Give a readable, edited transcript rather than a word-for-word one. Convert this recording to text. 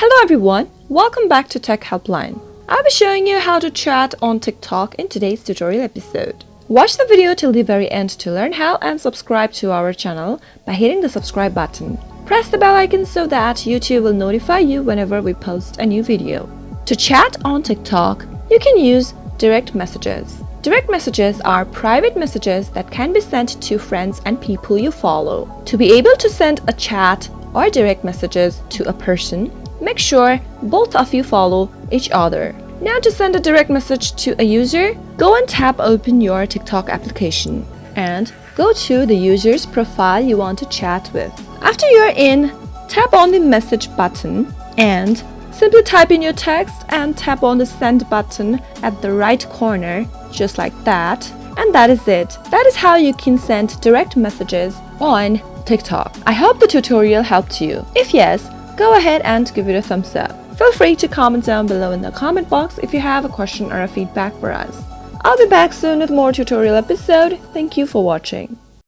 Hello everyone, welcome back to Tech Helpline. I'll be showing you how to chat on TikTok in today's tutorial episode. Watch the video till the very end to learn how and subscribe to our channel by hitting the subscribe button. Press the bell icon so that YouTube will notify you whenever we post a new video. To chat on TikTok, you can use direct messages. Direct messages are private messages that can be sent to friends and people you follow. To be able to send a chat or direct messages to a person, make sure both of you follow each other. Now to send a direct message to a user, go and tap open your TikTok application and go to the user's profile you want to chat with. After you're in, tap on the message button and simply type in your text and tap on the send button at the right corner, just like that. And that is it. That is how you can send direct messages on TikTok. I hope the tutorial helped you. If yes, go ahead and give it a thumbs up. Feel free to comment down below in the comment box if you have a question or a feedback for us. I'll be back soon with more tutorial episode. Thank you for watching.